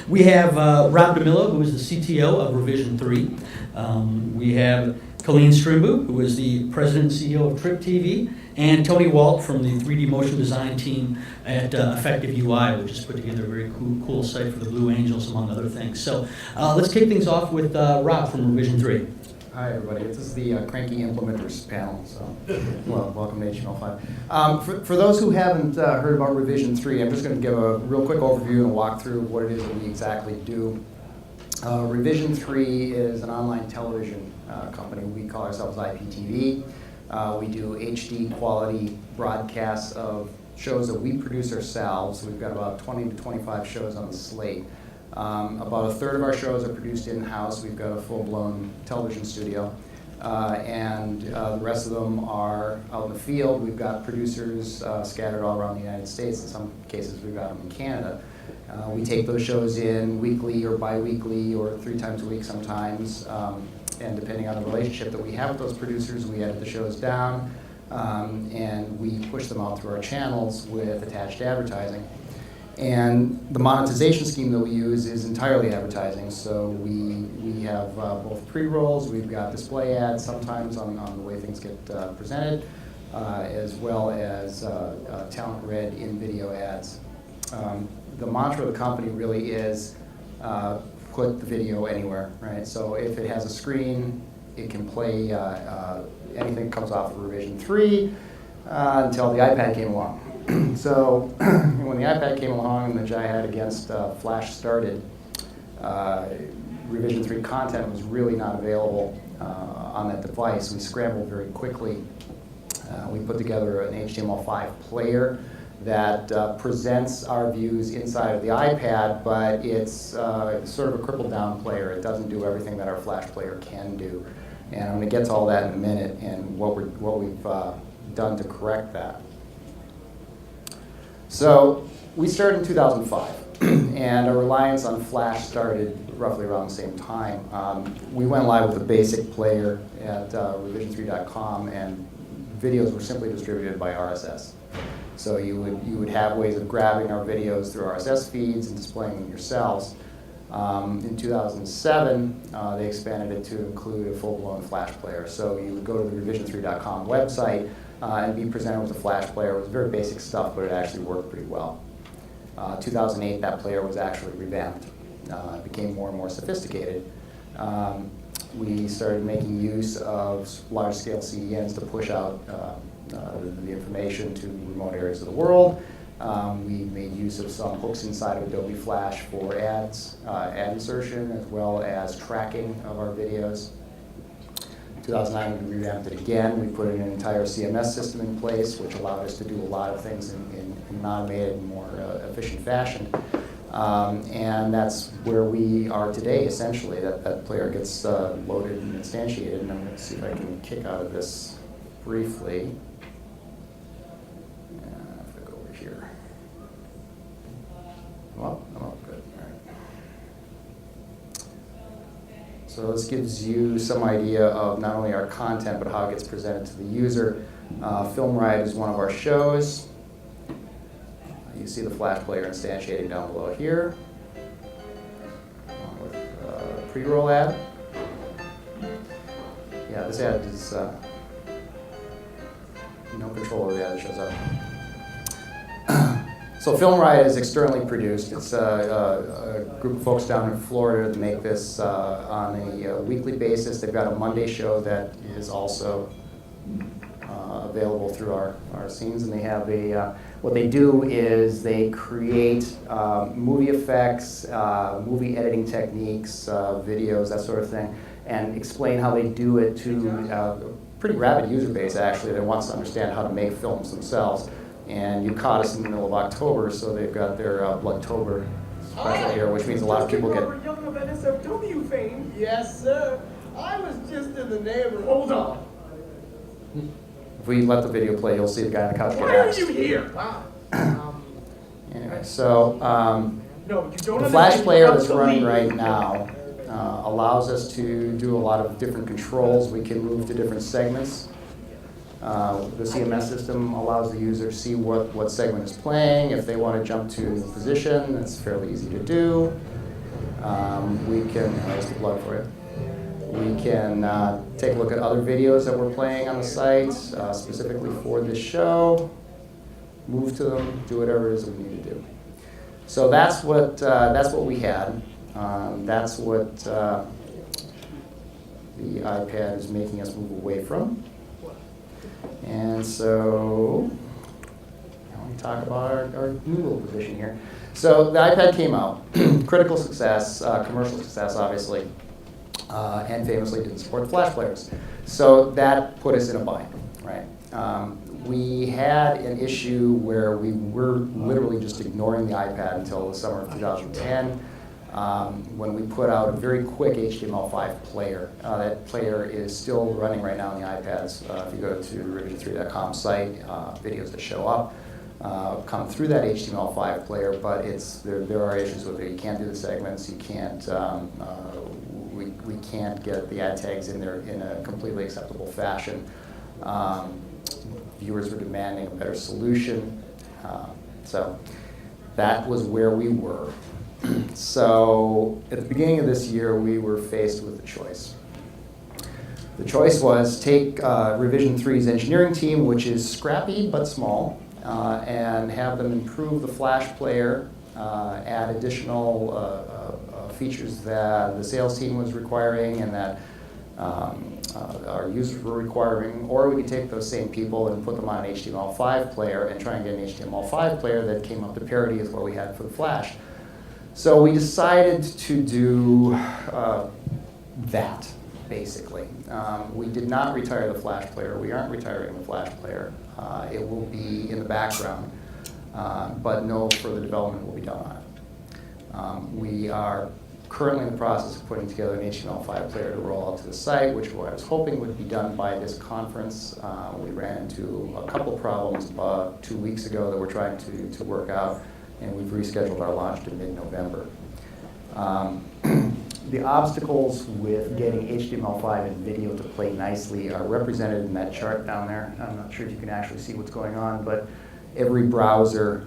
We have Rob DeMillo, who is the CTO of Revision 3. We have Colleen Strimbu, who is the president and CEO of Trip TV, and Tony Walt from the 3D motion design team at Effective UI, which has put together a very cool site for the Blue Angels, among other things. So let's kick things off with Rob from Revision 3. Hi, everybody. This is the Cranky Implementers panel, so well, welcome to HTML5. For those who haven't heard about Revision 3, I'm just going to give a real quick overview and walk through what it is that we exactly do. Revision 3 is an online television company. We call ourselves IPTV. We do HD quality broadcasts of shows that we produce ourselves. We've got about 20 to 25 shows on the slate. About a third of our shows are produced in-house. We've got a full-blown television studio. And the rest of them are out in the field. We've got producers scattered all around the United States. In some cases, we've got them in Canada. We take those shows in weekly or bi-weekly or 3 times a week sometimes. And depending on the relationship that we have with those producers, we edit the shows down. And we push them out through our channels with attached advertising. And the monetization scheme that we use is entirely advertising. So we have both pre-rolls, we've got display ads sometimes on the way things get presented, as well as talent-read in-video ads. The mantra of the company really is put the video anywhere, right? So if it has a screen, it can play anything that comes off of Revision 3 until the iPad came along. So when the iPad came along and the jihad against Flash started, Revision 3 content was really not available on that device. We scrambled very quickly. We put together an HTML5 player that presents our views inside of the iPad, but it's sort of a crippled down player. It doesn't do everything that our Flash player can do. And I'm going to get to all that in a minute and what we've done to correct that. So we started in 2005, and our reliance on Flash started roughly around the same time. We went live with a basic player at revision3.com, and videos were simply distributed by RSS. So you would have ways of grabbing our videos through RSS feeds and displaying them yourselves. In 2007, they expanded it to include a full-blown Flash player. So you would go to the revision3.com website and be presented with a Flash player. It was very basic stuff, but it actually worked pretty well. 2008, that player was actually revamped. It became more and more sophisticated. We started making use of large-scale CDNs to push out the information to remote areas of the world. We made use of some hooks inside of Adobe Flash for ads, ad insertion, as well as tracking of our videos. 2009, we revamped it again. We put in an entire CMS system in place, which allowed us to do a lot of things in an automated, more efficient fashion. And that's where we are today, essentially. That player gets loaded and instantiated. And I'm going to see if I can kick out of this briefly. If I go over here. Well, oh, good. All right. So this gives you some idea of not only our content, but how it gets presented to the user. Film Riot is one of our shows. You see the Flash player instantiating down below here, along with a pre-roll ad. Yeah, this ad is no control of the ad that shows up. So Film Riot is externally produced. It's a group of folks down in Florida that make this on a weekly basis. They've got a Monday show that is also available through our scenes, and they have a what they do is they create movie effects, movie editing techniques, videos, that sort of thing, and explain how they do it to a pretty rabid user base, actually, that wants to understand how to make films themselves. And you caught us in the middle of October, so they've got their Bloodtober special here, which means a lot of people get... Robert Young of NSFW fame. Yes, sir. I was just in the neighborhood. Hold on. If we let the video play, you'll see the guy on the couch get Why are axed. you here? Wow. Anyway, so No, you don't the Flash player that's understand running how to right lead. now allows us to do a lot of different controls. We can move to different segments. The CMS system allows the user to see what segment is playing. If they want to jump to the position, it's fairly easy to do. There's the plug for it. We can take a look at other videos that we're playing on the site, specifically for this show, move to them, do whatever it is that we need to do. So that's what we had. That's what the iPad is making us move away from. And so now we talk about our new little position here. So the iPad came out, critical success, commercial success, obviously, and famously didn't support Flash players. So that put us in a bind, right? We had an issue where we were literally just ignoring the iPad until the summer of 2010, when we put out a very quick HTML5 player. That player is still running right now on the iPads. If you go to revision3.com site, videos that show up come through that HTML5 player, but there are issues with it. You can't do the segments. You can't. We can't get the ad tags in there in a completely acceptable fashion. Viewers were demanding a better solution. So that was where we were. So at the beginning of this year, we were faced with a choice. The choice was take Revision 3's engineering team, which is scrappy but small, and have them improve the Flash player, add additional features that the sales team was requiring and that our users were requiring, or we could take those same people and put them on an HTML5 player and try and get an HTML5 player that came up to parity with what we had for the Flash. So we decided to do that, basically. We did not retire the Flash player. We aren't retiring the Flash player. It will be in the background, but no further development will be done on it. We are currently in the process of putting together an HTML5 player to roll out to the site, which I was hoping would be done by this conference. We ran into a couple problems about 2 weeks ago that we're trying to work out, and we've rescheduled our launch to mid-November. The obstacles with getting HTML5 and video to play nicely are represented in that chart down there. I'm not sure if you can actually see what's going on, but every browser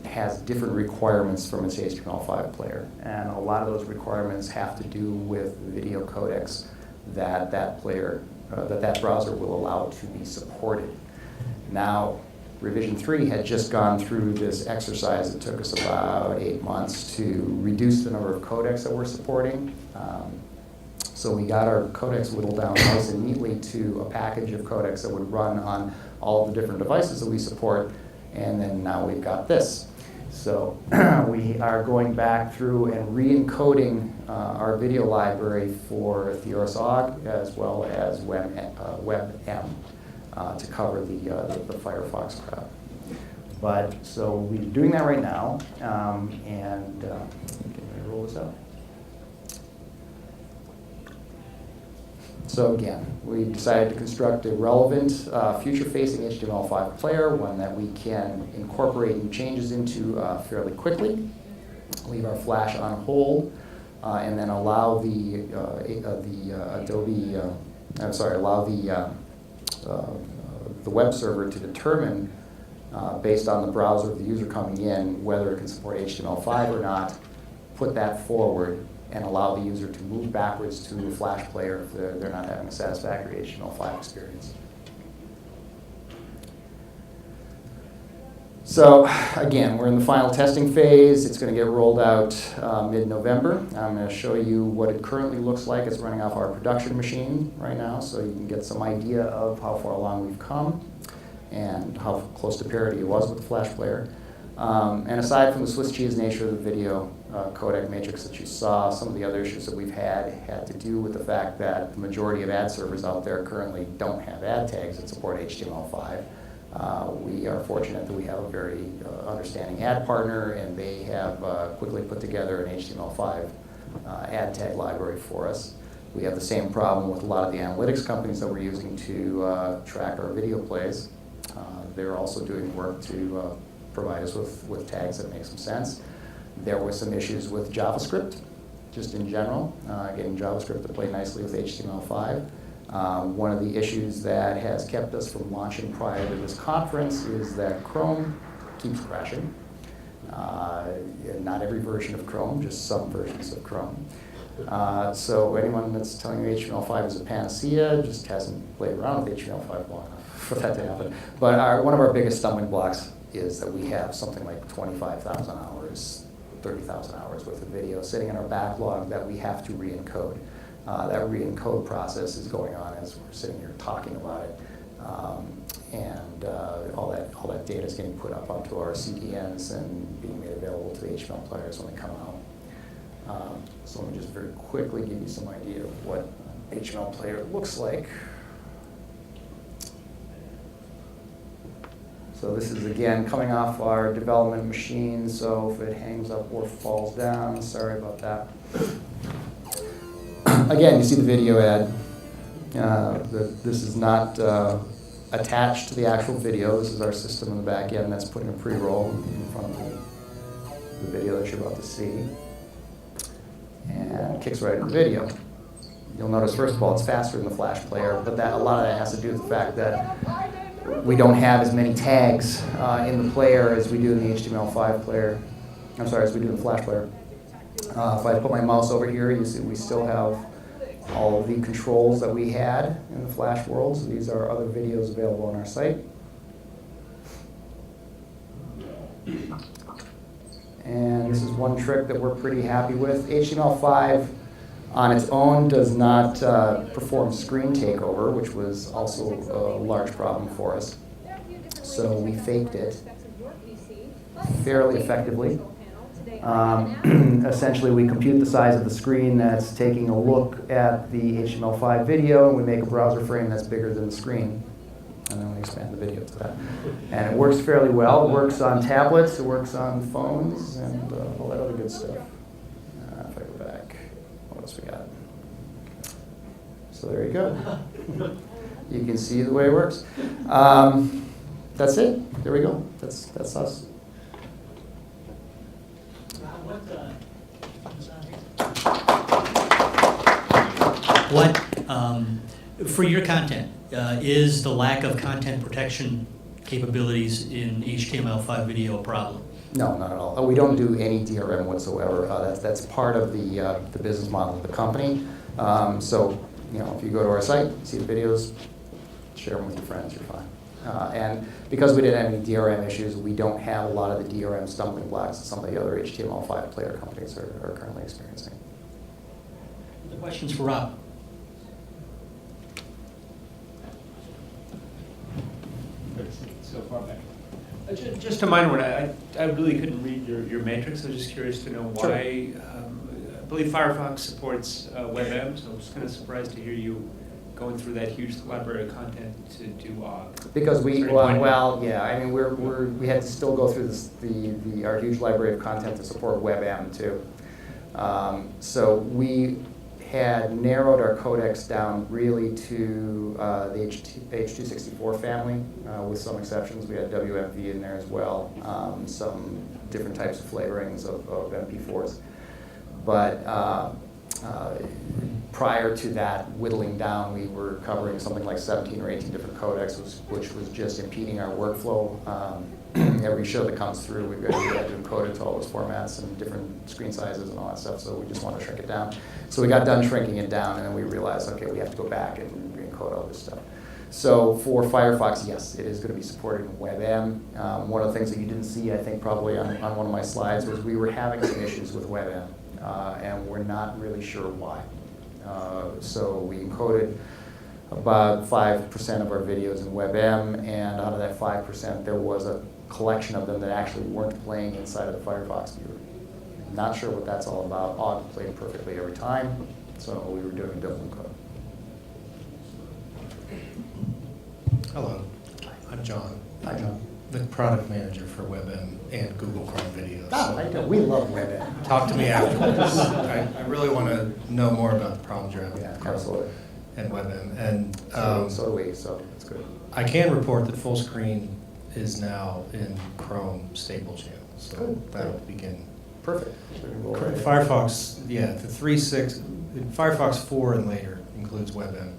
has different requirements from its HTML5 player. And a lot of those requirements have to do with video codecs that that browser will allow to be supported. Now, Revision 3 had just gone through this exercise. It took us about 8 months to reduce the number of codecs that we're supporting. So we got our codecs whittled down nice and neatly to a package of codecs that would run on all the different devices that we support, and then now we've got this. So we are going back through and re-encoding our video library for TheorusOG as well as WebM to cover the Firefox crowd. But so we're doing that right now, and can we roll this out? So again, we decided to construct a relevant, future-facing HTML5 player, one that we can incorporate new changes into fairly quickly, leave our Flash on hold, and then allow the web server to determine, based on the browser of the user coming in, whether it can support HTML5 or not, put that forward, and allow the user to move backwards to the Flash player if they're not having a satisfactory HTML5 experience. So again, we're in the final testing phase. It's going to get rolled out mid-November. I'm going to show you what it currently looks like. It's running off our production machine right now, so you can get some idea of how far along we've come and how close to parity it was with the Flash player. And aside from the Swiss cheese nature of the video codec matrix that you saw, some of the other issues that we've had to do with the fact that the majority of ad servers out there currently don't have ad tags that support HTML5. We are fortunate that we have a very understanding ad partner, and they have quickly put together an HTML5 ad tag library for us. We have the same problem with a lot of the analytics companies that we're using to track our video plays. They're also doing work to provide us with tags that make some sense. There were some issues with JavaScript, just in general, getting JavaScript to play nicely with HTML5. One of the issues that has kept us from launching prior to this conference is that Chrome keeps crashing. And not every version of Chrome, just some versions of Chrome. So anyone that's telling you HTML5 is a panacea just hasn't played around with HTML5 long enough for that to happen. But one of our biggest stumbling blocks is that we have something like 25,000 hours, 30,000 hours worth of video sitting in our backlog that we have to re-encode. That re-encode process is going on as we're sitting here talking about it. And all that data is getting put up onto our CDNs and being made available to the HTML players when they come out. So let me just very quickly give you some idea of what an HTML player looks like. So this is, again, coming off our development machine, so if it hangs up or falls down, sorry about that. Again, you see the video ad. This is not attached to the actual video. This is our system in the back end that's putting a pre-roll in front of the video that you're about to see. And kicks right into the video. You'll notice, first of all, it's faster than the Flash player, but a lot of that has to do with the fact that we don't have as many tags in the player as we do in the HTML5 player. I'm sorry, as we do in the Flash player. If I put my mouse over here, you see we still have all of the controls that we had in the Flash world. So these are other videos available on our site. And this is one trick that we're pretty happy with. HTML5 on its own does not perform screen takeover, which was also a large problem for us. So we faked it fairly effectively. Essentially, we compute the size of the screen that's taking a look at the HTML5 video, and we make a browser frame that's bigger than the screen. And then we expand the video to that. And it works fairly well. It works on tablets, it works on phones, and all that other good stuff. If I go back, what else we got? So there you go. You can see the way it works. That's it. There we go. That's us. What, for your content, is the lack of content protection capabilities in HTML5 video a problem? No, not at all. We don't do any DRM whatsoever. That's part of the business model of the company. So, if you go to our site, see the videos, share them with your friends, you're fine. And because we didn't have any DRM issues, we don't have a lot of the DRM stumbling blocks that some of the other HTML5 player companies are currently experiencing. The questions for Rob. So far back. Just a minor one. I really couldn't read your matrix. I was just curious to know why. Sure. I believe Firefox supports WebM, so I was kind of surprised to hear you going through that huge library of content to do OGG. Because we had to still go through our huge library of content to support WebM too. So we had narrowed our codecs down really to the H264 family, with some exceptions. We had WMV in there as well, some different types of flavorings of MP4s. But prior to that whittling down, we were covering something like 17 or 18 different codecs, which was just impeding our workflow. Every show that comes through, we had to encode it to all those formats and different screen sizes and all that stuff, so we just wanted to shrink it down. So we got done shrinking it down, and then we realized, okay, we have to go back and re-encode all this stuff. So for Firefox, yes, it is going to be supported in WebM. One of the things that you didn't see, I think, probably on one of my slides, was we were having some issues with WebM, and we're not really sure why. So we encoded about 5% of our videos in WebM, and out of that 5%, there was a collection of them that actually weren't playing inside of the Firefox viewer. Not sure what that's all about. OGG played perfectly every time, so we were doing double encode. Hello, I'm John. Hi, John. The product manager for WebM and Google Chrome Videos. Ah, I know. We love WebM. Talk to me afterwards. I really want to know more about the problems you're having Yeah, with Chrome absolutely. and WebM. And So do we, so that's good. I can report that full screen is now in Chrome stable channel, so Good. that'll begin. Perfect. So we can go right ahead. Firefox, yeah, the 3.6, Firefox 4 and later includes WebM,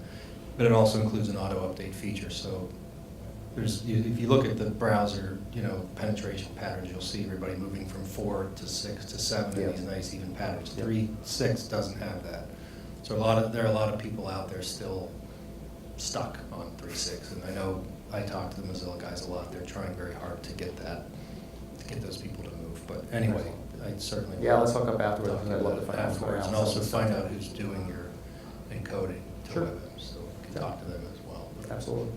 but it also includes an auto update feature. So if you look at the browser, penetration patterns, you'll see everybody moving from 4 to 6 to 7 in Yep. these nice even patterns. Yep. 3.6 doesn't have that. So there are a lot of people out there still stuck on 3.6, and I know I talk to the Mozilla guys a lot. They're trying very hard to get those people to move. But anyway, I certainly Yeah, let's hook up afterwards. talk to I'd love to them find out more afterwards, and around also some of find the out who's doing your encoding to Sure. WebM, so we can talk to them as well. stuff. Absolutely.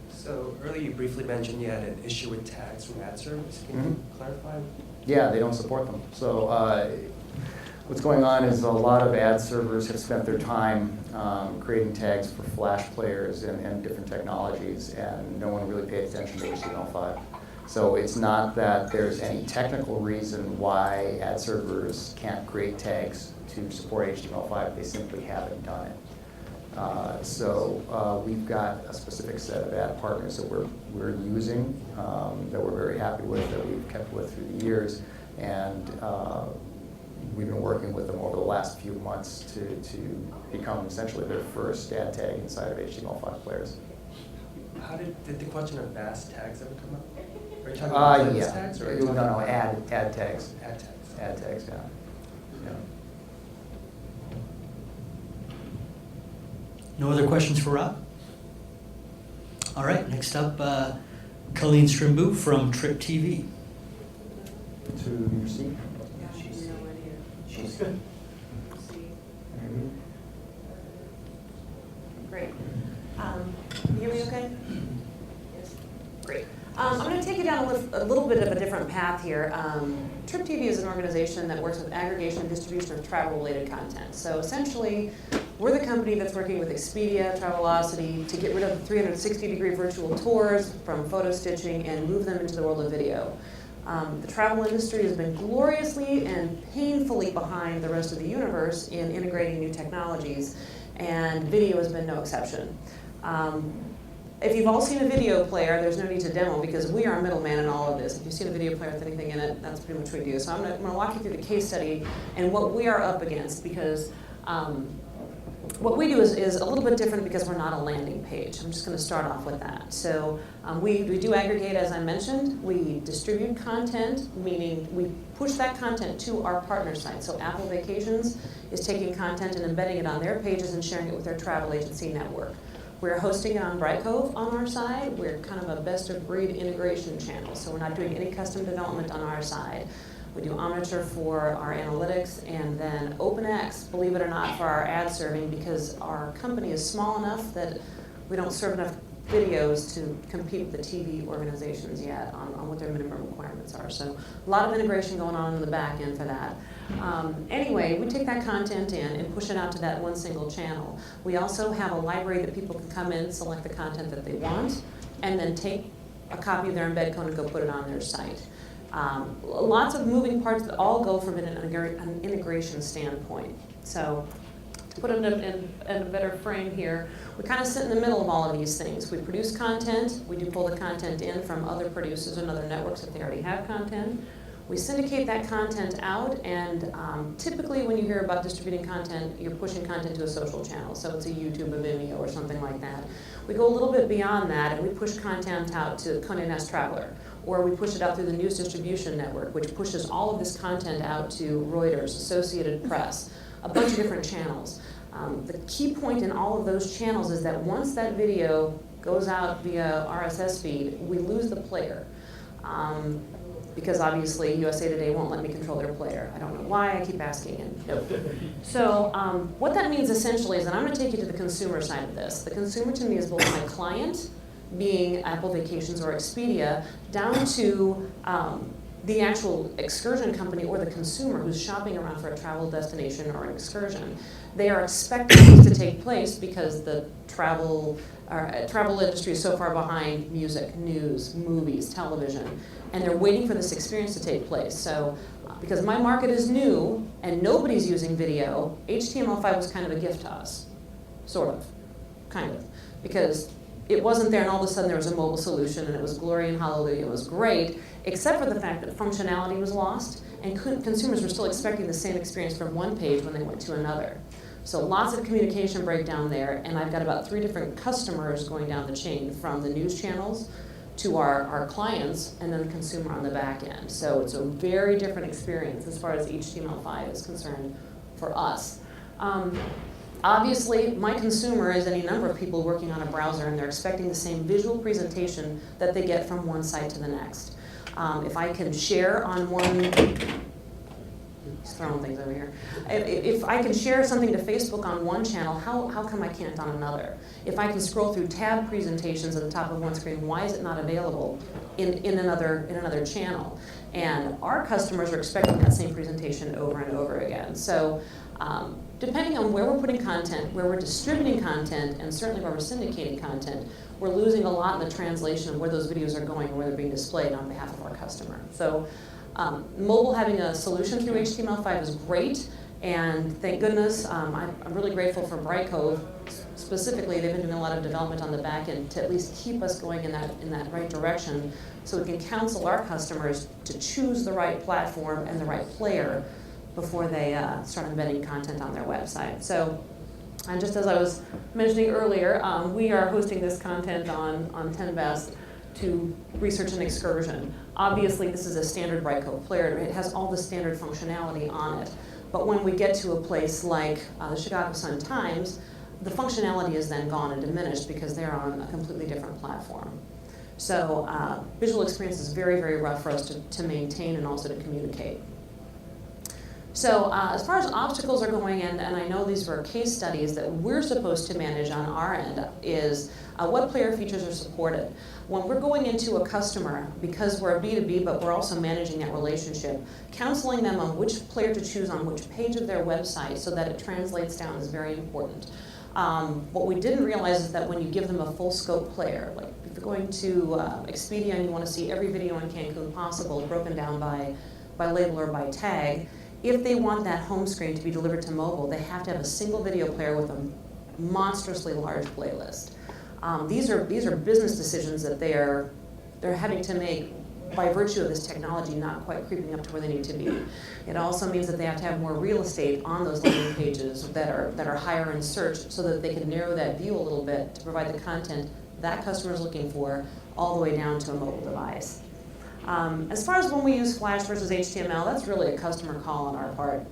So earlier you briefly mentioned you had an issue with tags from ad servers. Can you clarify? Yeah, they don't support them. So what's going on is a lot of ad servers have spent their time creating tags for Flash players and different technologies, and no one really paid attention to HTML5. So it's not that there's any technical reason why ad servers can't create tags to support HTML5. They simply haven't done it. So we've got a specific set of ad partners that we're using, that we're very happy with, that we've kept with through the years, and we've been working with them over the last few months to become essentially their first ad tag inside of HTML5 players. How did the question of VAST tags ever come up? Are you talking about lens Yeah. tags? Or are you No, talking no, about ad tags. ad tags? Ad tags, yeah. Yeah. No other questions for Rob? All right, next up, Colleen Strimbu from Trip TV. To your seat. She's Great. You hear me okay? Great. I'm going to take you down a little bit of a different path here. Trip TV is an organization that works with aggregation and distribution of travel-related content. So essentially, we're the company that's working with Expedia, Travelocity to get rid of the 360-degree virtual tours from photo stitching and move them into the world of video. The travel industry has been gloriously and painfully behind the rest of the universe in integrating new technologies, and video has been no exception. If you've all seen a video player, there's no need to demo because we are a middleman in all of this. If you've seen a video player with anything in it, that's pretty much what we do. So I'm going to walk you through the case study and what we are up against, because what we do is a little bit different because we're not a landing page. I'm just going to start off with that. So we do aggregate, as I mentioned. We distribute content, meaning we push that content to our partner site. So Apple Vacations is taking content and embedding it on their pages and sharing it with their travel agency network. We're hosting it on Brightcove on our side. We're kind of a best-of-breed integration channel, so we're not doing any custom development on our side. We do Omniture for our analytics, and then OpenX, believe it or not, for our ad serving, because our company is small enough that we don't serve enough videos to compete with the TV organizations yet on what their minimum requirements are. So a lot of integration going on in the back end for that. Anyway, we take that content in and push it out to that one single channel. We also have a library that people can come in, select the content that they want, and then take a copy of their embed code and go put it on their site. Lots of moving parts that all go from an integration standpoint. So to put it in a better frame here, we kind of sit in the middle of all of these things. We produce content. We do pull the content in from other producers and other networks if they already have content. We syndicate that content out, and typically when you hear about distributing content, you're pushing content to a social channel. So it's a YouTube, a Vimeo, or something like that. We go a little bit beyond that, and we push content out to Condé Nast Traveler, or we push it out through the News Distribution Network, which pushes all of this content out to Reuters, Associated Press, a bunch of different channels. The key point in all of those channels is that once that video goes out via RSS feed, we lose the player. Because obviously USA Today won't let me control their player. I don't know why, I keep asking, and nope. So what that means essentially is that I'm going to take you to the consumer side of this. The consumer to me is both my client, being Apple Vacations or Expedia, down to the actual excursion company or the consumer who's shopping around for a travel destination or an excursion. They are expecting this to take place because the travel industry is so far behind music, news, movies, television, and they're waiting for this experience to take place. So because my market is new and nobody's using video, HTML5 was kind of a gift to us, sort of, kind of, because it wasn't there and all of a sudden there was a mobile solution and it was glory and hallelujah, it was great, except for the fact that functionality was lost and consumers were still expecting the same experience from one page when they went to another. So lots of communication breakdown there, and I've got about 3 different customers going down the chain, from the news channels to our clients, and then the consumer on the back end. So it's a very different experience as far as HTML5 is concerned for us. Obviously, my consumer is any number of people working on a browser, and they're expecting the same visual presentation that they get from one site to the next. If I can share on one, he's throwing things over here. If I can share something to Facebook on one channel, how come I can't on another? If I can scroll through tab presentations at the top of one screen, why is it not available in another channel? And our customers are expecting that same presentation over and over again. So depending on where we're putting content, where we're distributing content, and certainly where we're syndicating content, we're losing a lot in the translation of where those videos are going and where they're being displayed on behalf of our customer. So mobile having a solution through HTML5 is great, and thank goodness. I'm really grateful for Brightcove. Specifically, they've been doing a lot of development on the back end to at least keep us going in that right direction, so we can counsel our customers to choose the right platform and the right player before they start embedding content on their website. So, and just as I was mentioning earlier, we are hosting this content on 10 Best to research an excursion. Obviously, this is a standard Brightcove player. It has all the standard functionality on it. But when we get to a place like the Chicago Sun-Times, the functionality is then gone and diminished because they're on a completely different platform. So visual experience is very, very rough for us to maintain and also to communicate. So as far as obstacles are going, and I know these were case studies that we're supposed to manage on our end, is what player features are supported. When we're going into a customer, because we're a B2B, but we're also managing that relationship, counseling them on which player to choose on which page of their website so that it translates down is very important. What we didn't realize is that when you give them a full scope player, like if you're going to Expedia and you want to see every video in Cancun possible broken down by label or by tag, if they want that home screen to be delivered to mobile, they have to have a single video player with a monstrously large playlist. These are business decisions that they're having to make by virtue of this technology not quite creeping up to where they need to be. It also means that they have to have more real estate on those landing pages that are higher in search, so that they can narrow that view a little bit to provide the content that customer is looking for all the way down to a mobile device. As far as when we use Flash versus HTML, that's really a customer call on our part.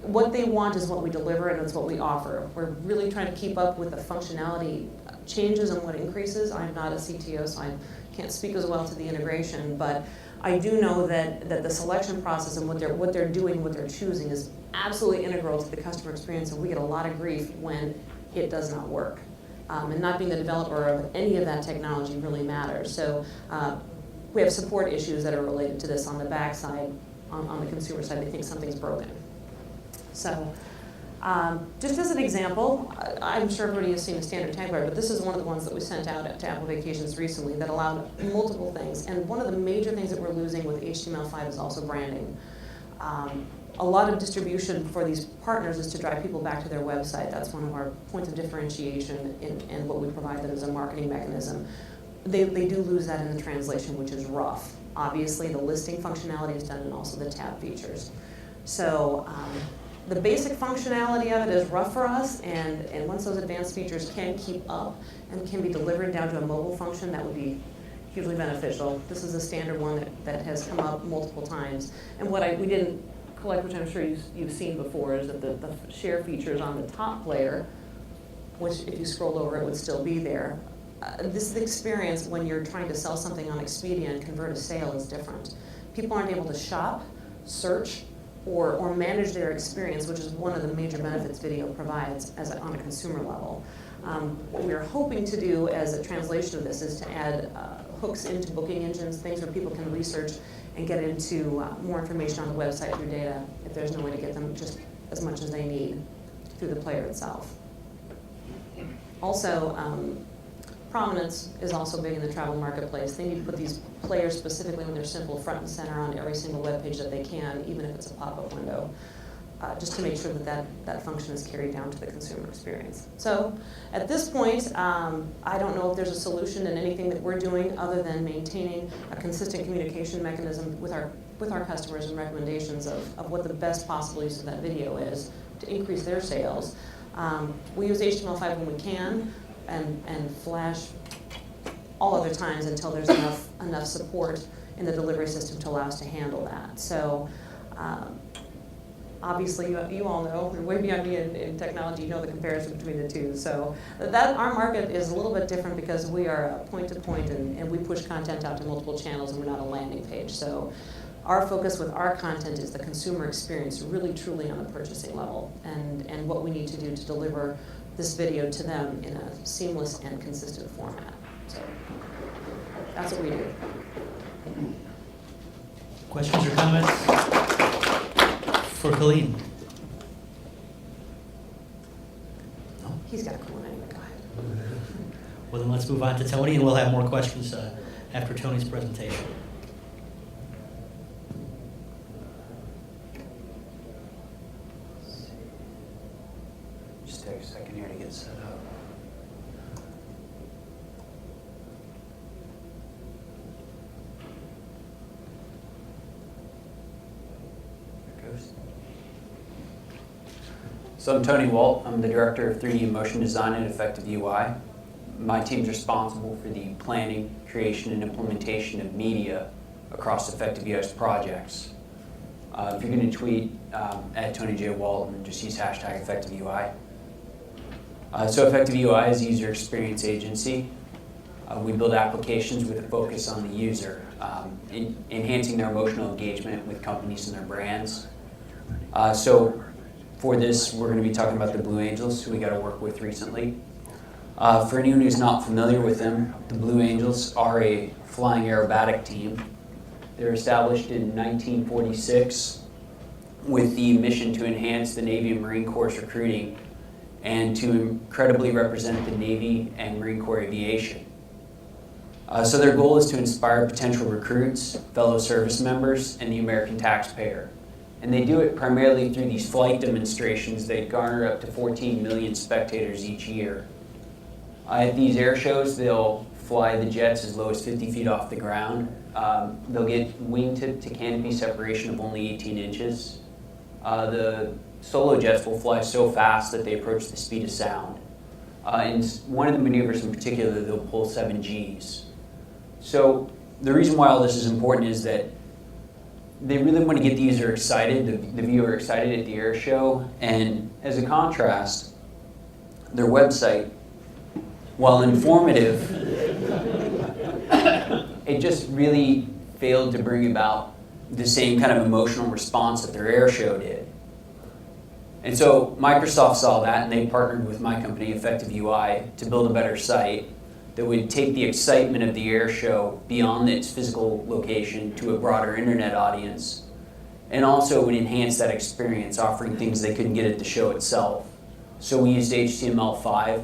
What they want is what we deliver, and it's what we offer. We're really trying to keep up with the functionality changes and what increases. I'm not a CTO, so I can't speak as well to the integration, but I do know that the selection process and what they're doing, what they're choosing is absolutely integral to the customer experience, and we get a lot of grief when it does not work. And not being the developer of any of that technology really matters. So we have support issues that are related to this on the back side, on the consumer side. They think something's broken. So just as an example, I'm sure everybody has seen a standard tag bar, but this is one of the ones that we sent out to Apple Vacations recently that allowed multiple things. And one of the major things that we're losing with HTML5 is also branding. A lot of distribution for these partners is to drive people back to their website. That's one of our points of differentiation in what we provide them as a marketing mechanism. They do lose that in the translation, which is rough. Obviously, the listing functionality is done, and also the tab features. So the basic functionality of it is rough for us, and once those advanced features can keep up and can be delivered down to a mobile function, that would be hugely beneficial. This is a standard one that has come up multiple times. And what we didn't collect, which I'm sure you've seen before, is that the share features on the top player, which if you scrolled over, it would still be there. This is the experience when you're trying to sell something on Expedia and convert a sale is different. People aren't able to shop, search, or manage their experience, which is one of the major benefits video provides on a consumer level. What we're hoping to do as a translation of this is to add hooks into booking engines, things where people can research and get into more information on the website through data if there's no way to get them just as much as they need through the player itself. Also, prominence is also big in the travel marketplace. They need to put these players, specifically when they're simple, front and center on every single web page that they can, even if it's a pop-up window, just to make sure that function is carried down to the consumer experience. So at this point, I don't know if there's a solution in anything that we're doing other than maintaining a consistent communication mechanism with our customers and recommendations of what the best possible use of that video is to increase their sales. We use HTML5 when we can, and Flash all other times until there's enough support in the delivery system to allow us to handle that. So obviously you all know, you're way beyond me in technology, you know the comparison between the two. So that our market is a little bit different because we are point to point and we push content out to multiple channels and we're not a landing page. So our focus with our content is the consumer experience, really truly on the purchasing level, and what we need to do to deliver this video to them in a seamless and consistent format. So that's what we do. Questions or comments for Colleen? No? He's got a cool one anyway, go ahead. Well, then let's move on to Tony, and we'll have more questions after Tony's presentation. Just take a second here to get set up. There it goes. So I'm Tony Walt. I'm the Director of 3D Motion Design at Effective UI. My team's responsible for the planning, creation, and implementation of media across Effective UI's projects. If you're going to tweet at Tony J. Walt and just use hashtag Effective UI. So Effective UI is a user experience agency. We build applications with a focus on the user, enhancing their emotional engagement with companies and their brands. So for this, we're going to be talking about the Blue Angels, who we got to work with recently. For anyone who's not familiar with them, the Blue Angels are a flying aerobatic team. They're established in 1946 with the mission to enhance the Navy and Marine Corps recruiting and to incredibly represent the Navy and Marine Corps aviation. So their goal is to inspire potential recruits, fellow service members, and the American taxpayer. And they do it primarily through these flight demonstrations that garner up to 14 million spectators each year. At these air shows, they'll fly the jets as low as 50 feet off the ground. They'll get wingtip to canopy separation of only 18 inches. The solo jets will fly so fast that they approach the speed of sound. And one of the maneuvers in particular, they'll pull 7 Gs. So the reason why all this is important is that they really want to get the user excited, the viewer excited at the air show. And as a contrast, their website, while informative, it just really failed to bring about the same kind of emotional response that their air show did. And so Microsoft saw that, and they partnered with my company, Effective UI, to build a better site that would take the excitement of the air show beyond its physical location to a broader internet audience, and also would enhance that experience, offering things they couldn't get at the show itself. So we used HTML5,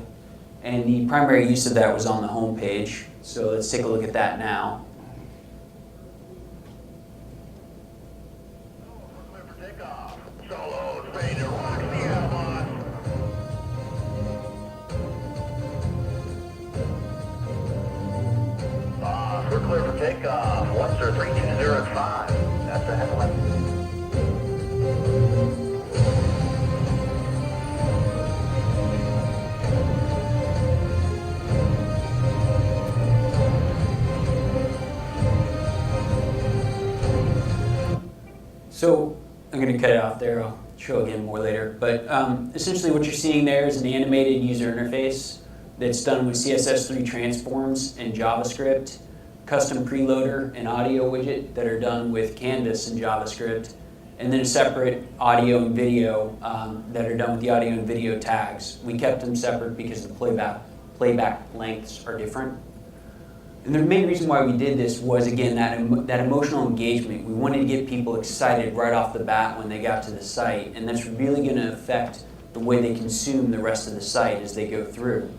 and the primary use of that was on the home page. So let's take a look at that now. We're clear for takeoff. Lobster 320 That's the headline. So I'm going to cut it off there. I'll show again more later. But essentially what you're seeing there is an animated user interface that's done with CSS3 transforms and JavaScript, custom preloader and audio widget that are done with Canvas and JavaScript, and then a separate audio and video that are done with the audio and video tags. We kept them separate because the playback lengths are different. And the main reason why we did this was, again, that emotional engagement. We wanted to get people excited right off the bat when they got to the site, and that's really going to affect the way they consume the rest of the site as they go through.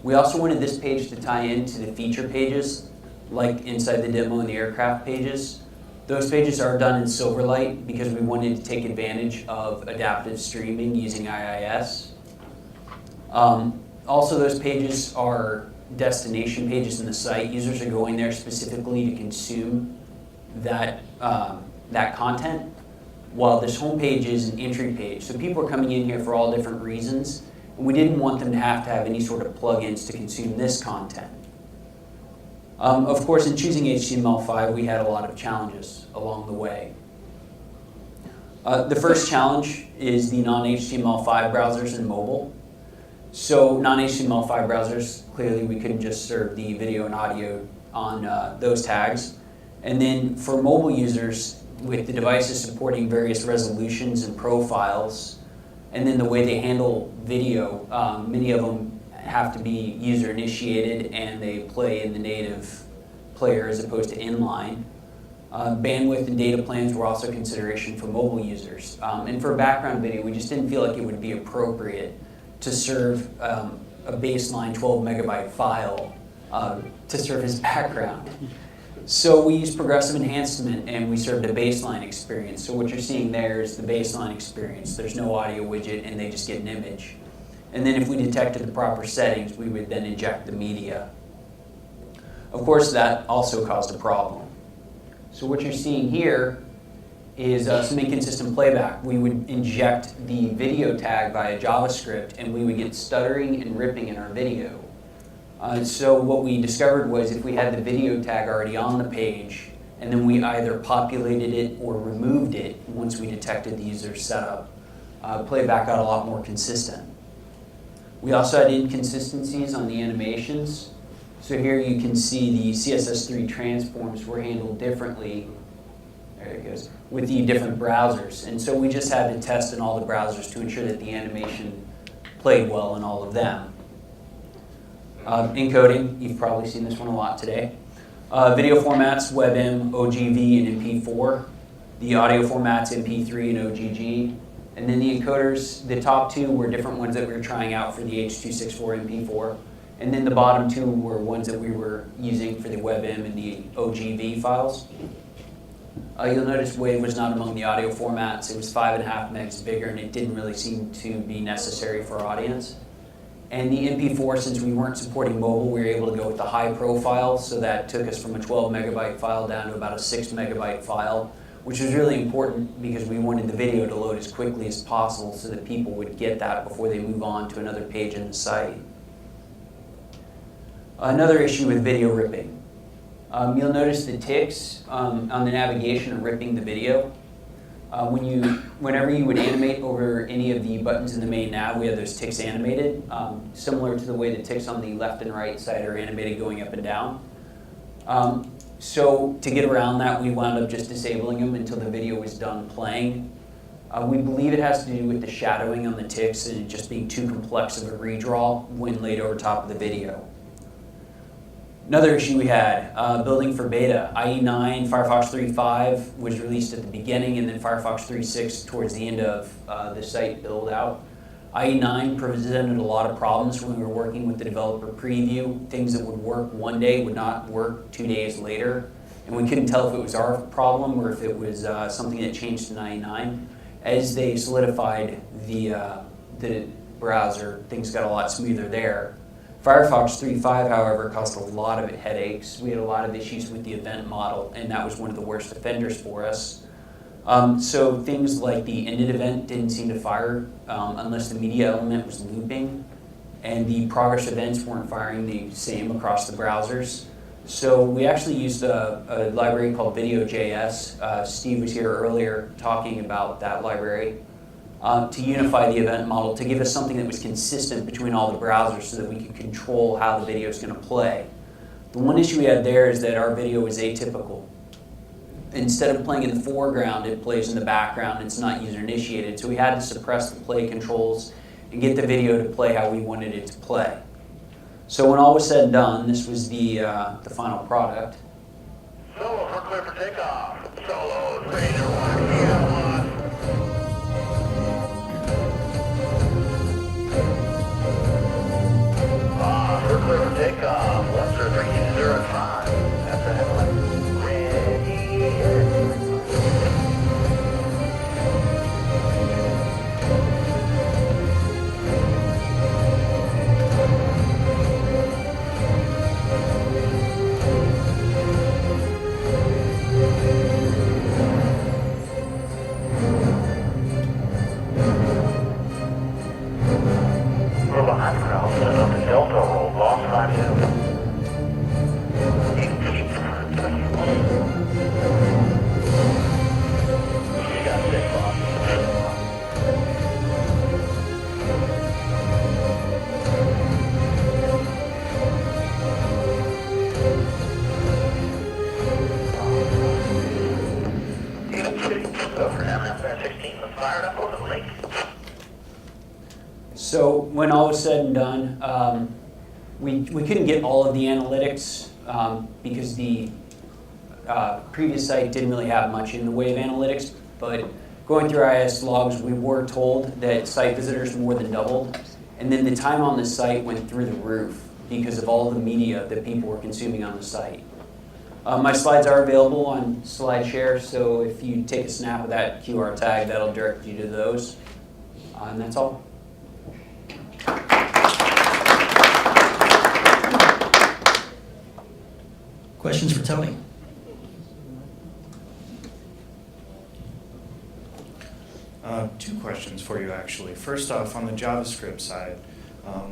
We also wanted this page to tie into the feature pages, like inside the demo and the aircraft pages. Those pages are done in Silverlight because we wanted to take advantage of adaptive streaming using IIS. Also, those pages are destination pages in the site. Users are going there specifically to consume that content. while this homepage is an entry page. So people are coming in here for all different reasons, and we didn't want them to have any sort of plugins to consume this content. Of course, in choosing HTML5, we had a lot of challenges along the way. The first challenge is the non-HTML5 browsers in mobile. So non-HTML5 browsers, clearly we couldn't just serve the video and audio on those tags. And then for mobile users, with the devices supporting various resolutions and profiles, and then the way they handle video, many of them have to be user initiated and they play in the native player as opposed to inline. Bandwidth and data plans were also a consideration for mobile users. And for background video, we just didn't feel like it would be appropriate to serve a baseline 12 megabyte file to serve as background. So we used progressive enhancement and we served a baseline experience. So what you're seeing there is the baseline experience. There's no audio widget and they just get an image. And then if we detected the proper settings, we would then inject the media. Of course, that also caused a problem. So what you're seeing here is some inconsistent playback. We would inject the video tag via JavaScript and we would get stuttering and ripping in our video. So what we discovered was if we had the video tag already on the page and then we either populated it or removed it once we detected the user's setup, playback got a lot more consistent. We also had inconsistencies on the animations. So here you can see the CSS3 transforms were handled differently, there it goes, with the different browsers. And so we just had to test in all the browsers to ensure that the animation played well in all of them. Encoding, you've probably seen this one a lot today. Video formats, WebM, OGV, and MP4. The audio formats, MP3 and OGG. And then the encoders, the top two were different ones that we were trying out for the H.264 MP4. And then the bottom two were ones that we were using for the WebM and the OGV files. You'll notice WAV was not among the audio formats. It was 5.5 megs bigger, and it didn't really seem to be necessary for our audience. And the MP4, since we weren't supporting mobile, we were able to go with the high profile, so that took us from a 12 megabyte file down to about a 6 megabyte file, which was really important because we wanted the video to load as quickly as possible so that people would get that before they move on to another page in the site. Another issue with video ripping. You'll notice the ticks on the navigation are ripping the video. Whenever you would animate over any of the buttons in the main nav, we had those ticks animated, similar to the way the ticks on the left and right side are animated going up and down. So to get around that, we wound up just disabling them until the video was done playing. We believe it has to do with the shadowing on the ticks and it just being too complex of a redraw when laid over top of the video. Another issue we had, building for beta, IE9, Firefox 3.5 was released at the beginning and then Firefox 3.6 towards the end of the site build out. IE9 presented a lot of problems when we were working with the developer preview. Things that would work one day would not work 2 days later. And we couldn't tell if it was our problem or if it was something that changed in IE9. As they solidified the browser, things got a lot smoother there. Firefox 3.5, however, caused a lot of headaches. We had a lot of issues with the event model, and that was one of the worst offenders for us. So things like the ended event didn't seem to fire unless the media element was looping, and the progress events weren't firing the same across the browsers. So we actually used a library called Video.js. Steve was here earlier talking about that library. To unify the event model, to give us something that was consistent between all the browsers so that we could control how the video is going to play. The one issue we had there is that our video was atypical. Instead of playing in the foreground, it plays in the background. It's not user initiated, so we had to suppress the play controls and get the video to play how we wanted it to play. So when all was said and done, this was the final product. Solo for clear for takeoff. Solo, Ranger 1, for clear for takeoff. Webster 305. That's the headline. Ready. Delta roll, lost 5-2. You got 6, boss. So for MF16 was fired up over the lake. So when all was said and done, we couldn't get all of the analytics because the previous site didn't really have much in the way of analytics, but going through IIS logs, we were told that site visitors more than doubled, and then the time on the site went through the roof because of all the media that people were consuming on the site. My slides are available on SlideShare, so if you take a snap of that QR tag, that'll direct you to those. And that's all. Questions for Tony? Two questions for you, actually. First off, on the JavaScript side,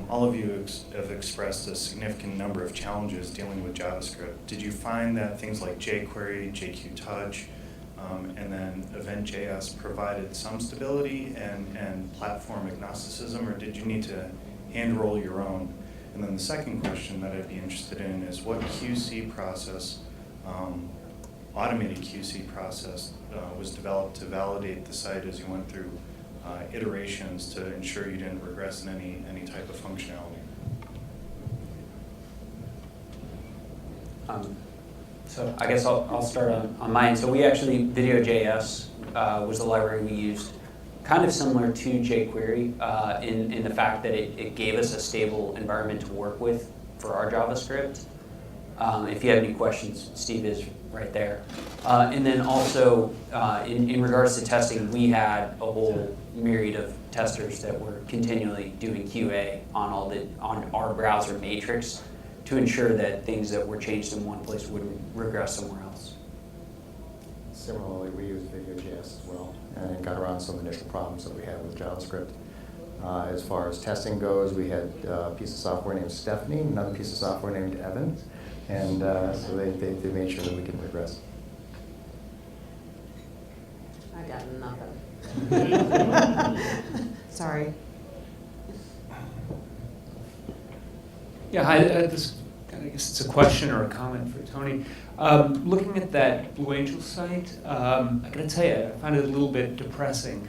all of you have expressed a significant number of challenges dealing with JavaScript. Did you find that things like jQuery, JQTouch, and then Event.js provided some stability and platform agnosticism, or did you need to hand roll your own? And then the second question that I'd be interested in is what QC process, automated QC process, was developed to validate the site as you went through iterations to ensure you didn't regress in any type of functionality? So I guess I'll start on mine. So we actually, Video.js was the library we used, kind of similar to jQuery in the fact that it gave us a stable environment to work with for our JavaScript. If you have any questions, Steve is right there. And then also, in regards to testing, we had a whole myriad of testers that were continually doing QA on our browser matrix to ensure that things that were changed in one place wouldn't regress somewhere else. Similarly, we use Video.js as well and got around some initial problems that we had with JavaScript. As far as testing goes, we had a piece of software named Stephanie, another piece of software named Evan, and so they made sure that we could regress. I got nothing. Sorry. Yeah, I guess it's a question or a comment for Tony. Looking at that Blue Angel site, I gotta tell you, I find it a little bit depressing.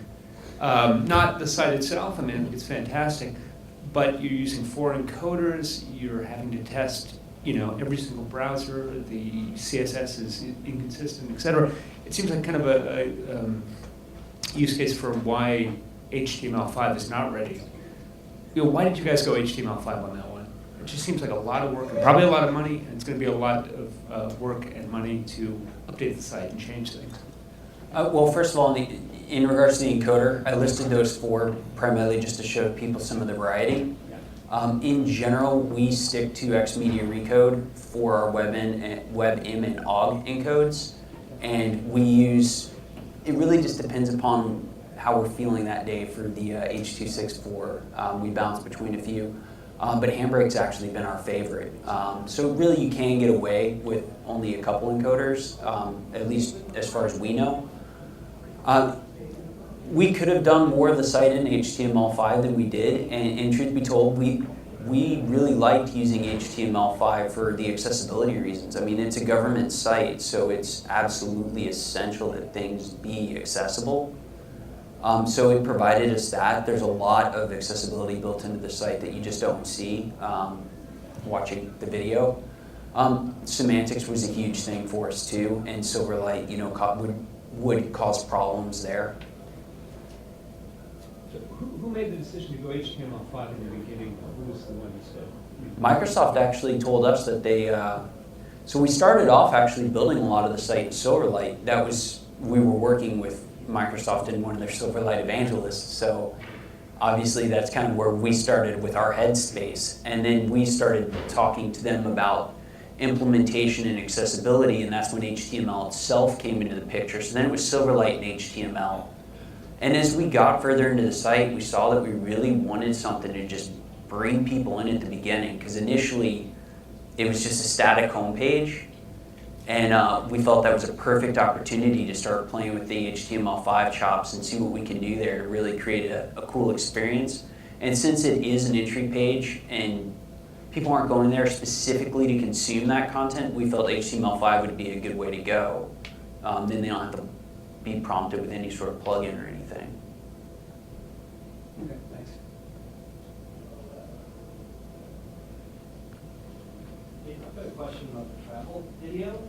Not the site itself, I mean, it's fantastic, but you're using 4 encoders, you're having to test, every single browser, the CSS is inconsistent, etc. It seems like kind of a use case for why HTML5 is not ready. Why did you guys go HTML5 on that one? It just seems like a lot of work, and probably a lot of money, and it's going to be a lot of work and money to update the site and change things. Well, first of all, in regards to the encoder, I listed those 4 primarily just to show people some of the variety. In general, we stick to XMedia Recode for our WebM and OGG encodes, and we use, it really just depends upon how we're feeling that day for the H.264. We bounce between a few. But Handbrake's actually been our favorite. So really you can get away with only a couple encoders, at least as far as we know. We could have done more of the site in HTML5 than we did, and truth be told, we really liked using HTML5 for the accessibility reasons. I mean, it's a government site, so it's absolutely essential that things be accessible. So it provided us that. There's a lot of accessibility built into the site that you just don't see watching the video. Semantics was a huge thing for us too, and Silverlight, would cause problems there. So who made the decision to go HTML5 in the beginning? Who was the one who said? Microsoft actually told us that they. So we started off actually building a lot of the site in Silverlight. We were working with Microsoft and one of their Silverlight evangelists, so obviously that's kind of where we started with our headspace, and then we started talking to them about implementation and accessibility, and that's when HTML itself came into the picture. So then it was Silverlight and HTML, and as we got further into the site, we saw that we really wanted something to just bring people in at the beginning, because initially it was just a static homepage, and we felt that was a perfect opportunity to start playing with the HTML5 chops and see what we can do there to really create a cool experience. And since it is an entry page and people aren't going there specifically to consume that content, we felt HTML5 would be a good way to go. Then they don't have to be prompted with any sort of plugin or anything. Okay, thanks. Yeah, I've got a question about the travel video.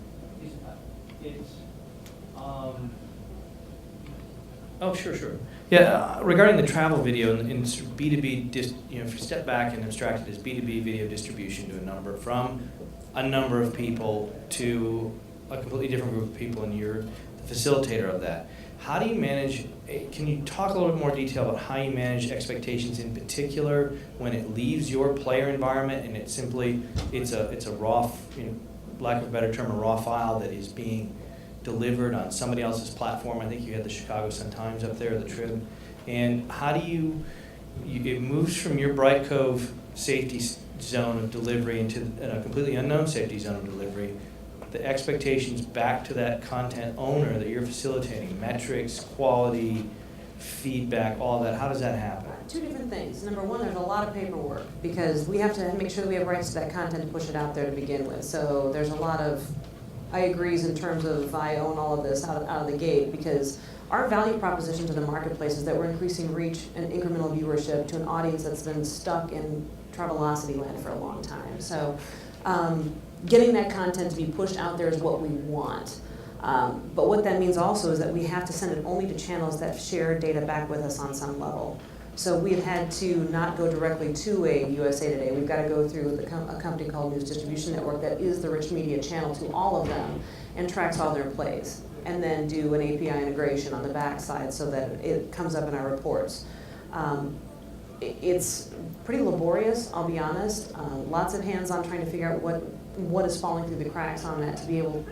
Oh, sure. Yeah, regarding the travel video in B2B, if you step back and abstract it as B2B video distribution to from a number of people to a completely different group of people, and you're the facilitator of that. How do you manage, can you talk a little bit more detail about how you manage expectations in particular when it leaves your player environment and it's a raw, lack of a better term, a raw file that is being delivered on somebody else's platform? I think you had the Chicago Sun-Times up there, the Trib. And how do it moves from your Bright Cove safety zone of delivery into a completely unknown safety zone of delivery. The expectations back to that content owner that you're facilitating, metrics, quality, feedback, all that, how does that happen? Two different things. Number one, there's a lot of paperwork because we have to make sure that we have rights to that content to push it out there to begin with. So there's a lot of I agrees in terms of I own all of this out of the gate, because our value proposition to the marketplace is that we're increasing reach and incremental viewership to an audience that's been stuck in Travelocity land for a long time. So getting that content to be pushed out there is what we want. But what that means also is that we have to send it only to channels that share data back with us on some level. So we've had to not go directly to a USA Today. We've got to go through a company called News Distribution Network that is the rich media channel to all of them and tracks all their plays, and then do an API integration on the backside so that it comes up in our reports. It's pretty laborious, I'll be honest. Lots of hands-on trying to figure out what is falling through the cracks on that to be able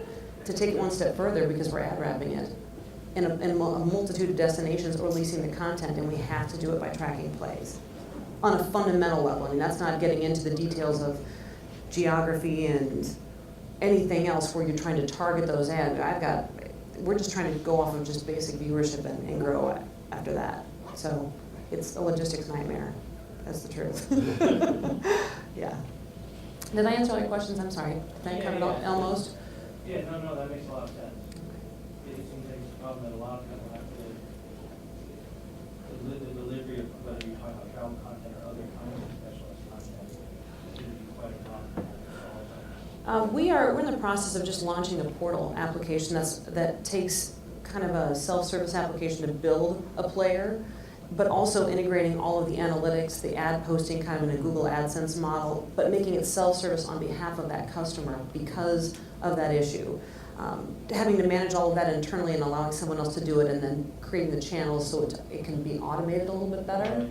to take it one step further, because we're ad wrapping it in a multitude of destinations or leasing the content, and we have to do it by tracking plays on a fundamental level. I mean, that's not getting into the details of geography and anything else where you're trying to target those ads. We're just trying to go off of just basic viewership and grow it after that. So it's a logistics nightmare. That's the truth. Yeah. Did I answer all your questions? I'm sorry. Did I cover it all, almost? Yeah, no, that makes a lot of sense. It seems like it's a problem that a lot of people have to, the delivery of whether you're talking about travel content or other kinds of specialist content, seems to be quite a problem to solve. We're in the process of just launching a portal application that takes kind of a self-service application to build a player, but also integrating all of the analytics, the ad posting kind of in a Google AdSense model, but making it self-service on behalf of that customer because of that issue. Having to manage all of that internally and allowing someone else to do it, and then creating the channels so it can be automated a little bit better,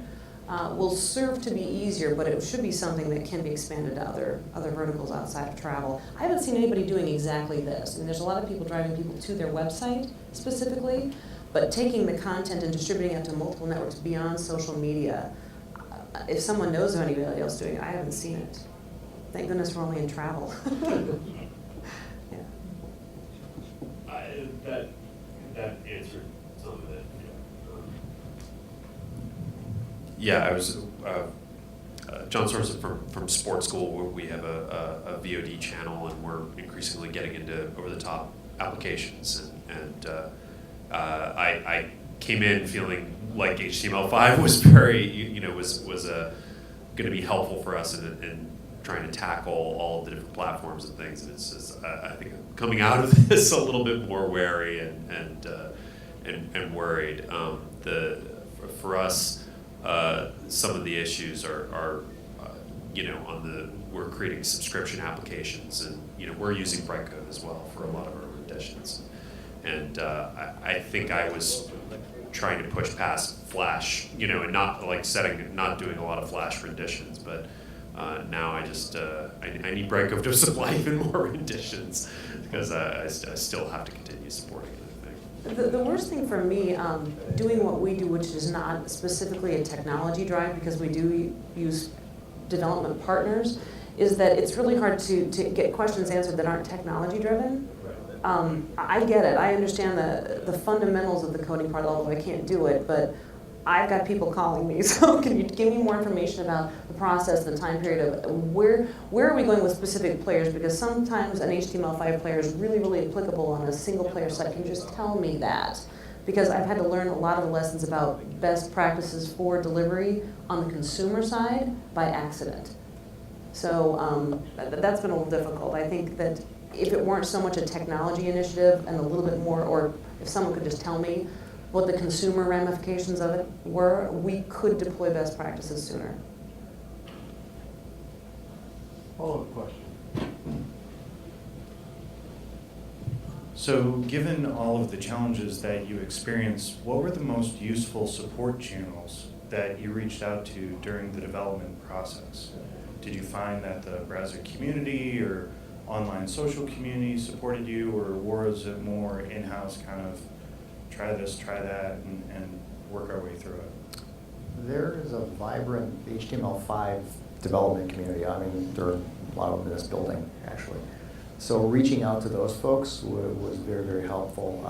will serve to be easier, but it should be something that can be expanded to other verticals outside of travel. I haven't seen anybody doing exactly this. I mean, there's a lot of people driving people to their website specifically, but taking the content and distributing it to multiple networks beyond social media, if someone knows of anybody else doing it, I haven't seen it. Thank goodness we're only in travel. Yeah. That answered some of it. Yeah, I was John Sorensen from Sports School, where we have a VOD channel, and we're increasingly getting into over-the-top applications. And I came in feeling like HTML5 was very, was going to be helpful for us in trying to tackle all the different platforms and things. And it's just, I think I'm coming out of this a little bit more wary and worried. For us, some of the issues are we're creating subscription applications, and we're using Brightcode as well for a lot of our renditions. And I think I was trying to push past Flash, and not doing a lot of Flash renditions, but now I just I need Brightcode to supply even more renditions, because I still have to continue supporting it. The worst thing for me, doing what we do, which is not specifically a technology drive, because we do use development partners is that it's really hard to get questions answered that aren't technology driven. I get it. I understand the fundamentals of the coding part, although I can't do it, but I've got people calling me, so can you give me more information about the process and the time period of where are we going with specific players? Because sometimes an HTML5 player is really, really applicable on a single player site. Can you just tell me that? Because I've had to learn a lot of the lessons about best practices for delivery on the consumer side by accident. So that's been a little difficult. I think that if it weren't so much a technology initiative and a little bit more, or if someone could just tell me what the consumer ramifications of it were, we could deploy best practices sooner. Follow-up question. So given all of the challenges that you experienced, what were the most useful support channels that you reached out to during the development process? Did you find that the browser community or online social community supported you, or was it more in-house kind of try this, try that, and work our way through it? There is a vibrant HTML5 development community. I mean, there are a lot of them in this building, actually. So reaching out to those folks was very, very helpful.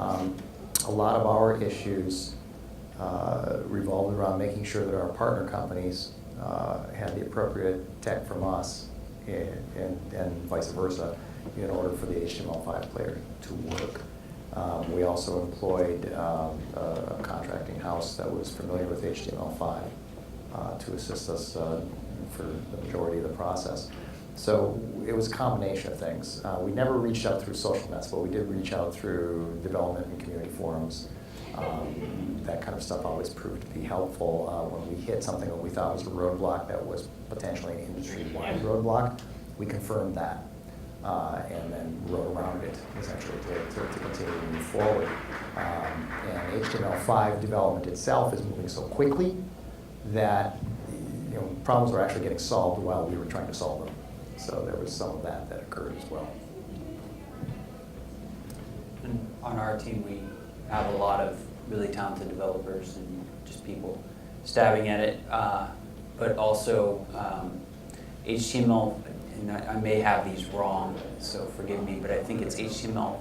A lot of our issues revolved around making sure that our partner companies had the appropriate tech from us and vice versa in order for the HTML5 player to work. We also employed a contracting house that was familiar with HTML5 to assist us for the majority of the process. So it was a combination of things. We never reached out through social nets, but we did reach out through development and community forums. That kind of stuff always proved to be helpful. When we hit something that we thought was a roadblock that was potentially an industry-wide roadblock, we confirmed that. And then wrote around it, essentially, to continue to move forward. And HTML5 development itself is moving so quickly that problems were actually getting solved while we were trying to solve them. So there was some of that occurred as well. And on our team, we have a lot of really talented developers and just people stabbing at it, but also HTML. And I may have these wrong, so forgive me, but I think it's HTML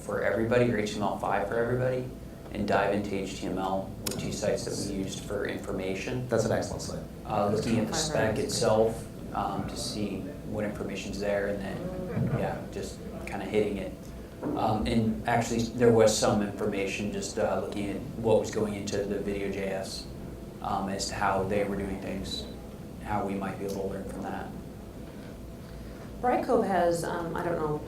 for everybody or HTML5 for everybody, and Dive into HTML were two sites that we used for information. That's an excellent site. Looking at the spec itself to see what information's there, and then, just kind of hitting it. And actually, there was some information just looking at what was going into the Video.js as to how they were doing things, how we might be able to learn from that. Riot has, I don't know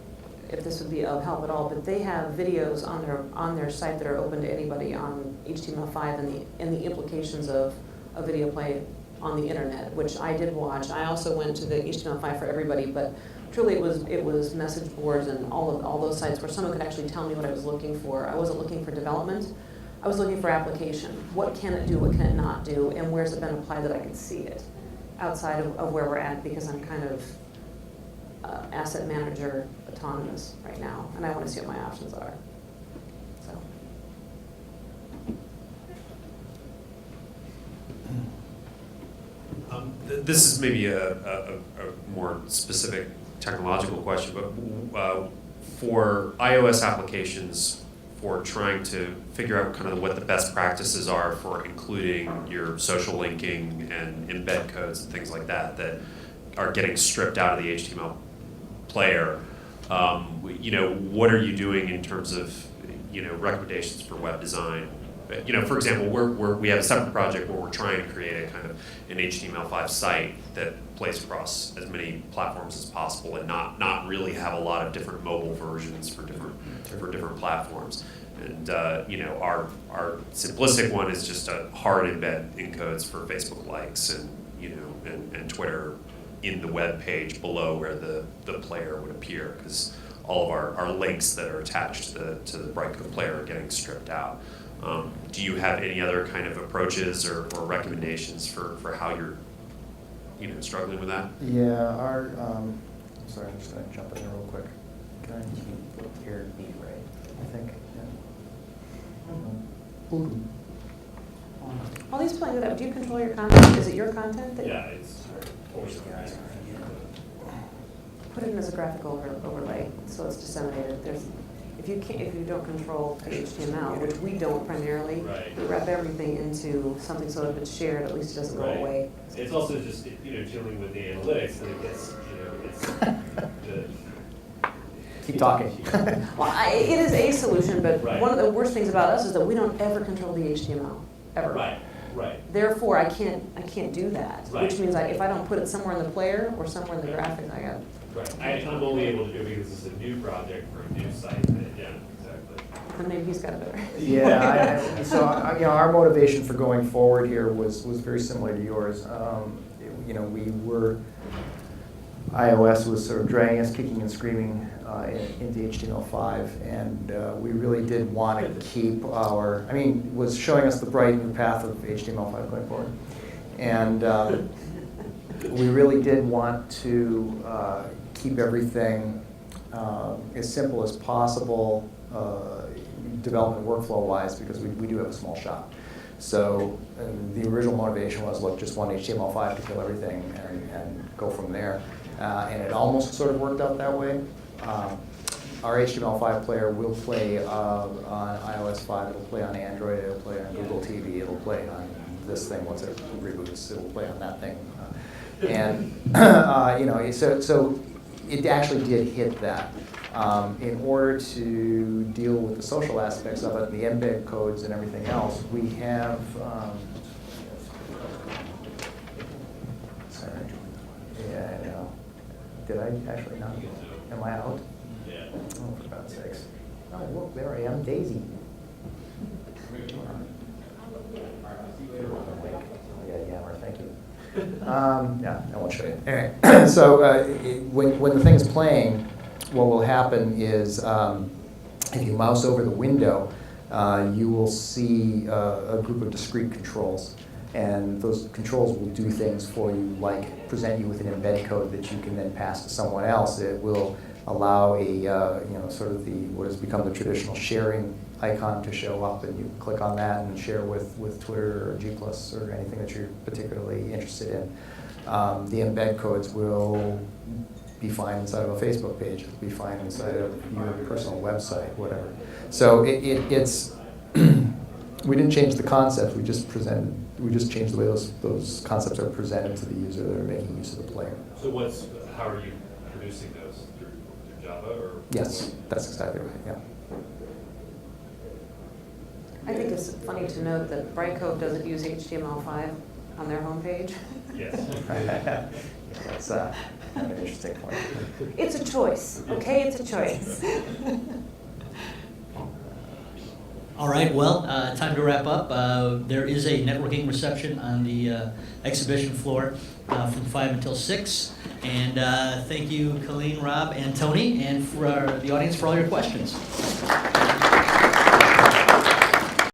if this would be of help at all, but they have videos on their site that are open to anybody on HTML5 and the implications of a video play on the internet, which I did watch. I also went to the HTML5 for everybody, but truly it was message boards and all those sites where someone could actually tell me what I was looking for. I wasn't looking for development. I was looking for application. What can it do? What can it not do? And where's it been applied that I could see it outside of where we're at, because I'm kind of asset manager autonomous right now, and I want to see what my options are. So. This is maybe a more specific technological question, but for iOS applications, for trying to figure out kind of what the best practices are for including your social linking and embed codes and things like that that are getting stripped out of the HTML player, what are you doing in terms of recommendations for web design? For example, we have a separate project where we're trying to create a kind of an HTML5 site that plays across as many platforms as possible, and not really have a lot of different mobile versions for different platforms. And our simplistic one is just a hard embed encodes for Facebook likes and Twitter in the web page below where the player would appear, because all of our links that are attached to the Brightcode player are getting stripped out. Do you have any other kind of approaches or recommendations for how you're struggling with that? Yeah, sorry, I'm just going to jump in there real quick. Can I keep here to be right? I think. Yeah. All these playing with that, do you control your content? Is it your content? Yeah, it's Put it in as a graphical overlay, so it's disseminated. If you don't control the HTML, which we don't primarily, we wrap everything into something so if it's shared, at least it doesn't go away. It's also just, dealing with the analytics, and it gets, Keep talking. Well, it is a solution, but one of the worst things about us is that we don't ever control the HTML, ever. Right. Therefore, I can't do that, which means if I don't put it somewhere in the player or somewhere in the graphics, I got. Right. I'm only able to do it because it's a new project for a new site. Yeah, exactly. And maybe he's got it better. Yeah. So our motivation for going forward here was very similar to yours. We were. iOS was sort of dragging us kicking and screaming into HTML5, and we really did want to keep was showing us the bright new path of HTML5 going forward. And we really did want to keep everything as simple as possible, development workflow-wise, because we do have a small shop. So the original motivation was, look, just want HTML5 to kill everything and go from there. And it almost sort of worked out that way. Our HTML5 player will play on iOS 5, it'll play on Android, it'll play on Google TV, it'll play on this thing once it reboots, it'll play on that thing. So it actually did hit that. In order to deal with the social aspects of it, the embed codes and everything else, we have, sorry, yeah, I know. Did I actually not? Am I out? Yeah. Oh, for God's sakes. Oh, look, there I am, Daisy. Yeah, thank you. Yeah, I won't show you. Anyway, so when the thing is playing, what will happen is if you mouse over the window, you will see a group of discrete controls. And those controls will do things for you, like present you with an embed code that you can then pass to someone else. It will allow sort of what has become the traditional sharing icon to show up, and you click on that and share with Twitter or G+ or anything that you're particularly interested in. The embed codes will be fine inside of a Facebook page. It'll be fine inside of your personal website, whatever. So it's we didn't change the concept. We just changed the way those concepts are presented to the user that are making use of the player. So how are you producing those? Through Java or? Yes, that's exactly right. Yeah. I think it's funny to note that Brightcove doesn't use HTML5 on their homepage. Yes. That's kind of an interesting point. It's a choice, okay? It's a choice. All right, well, time to wrap up. There is a networking reception on the exhibition floor from 5 until 6. And thank you, Colleen, Rob, and Tony, and for the audience for all your questions.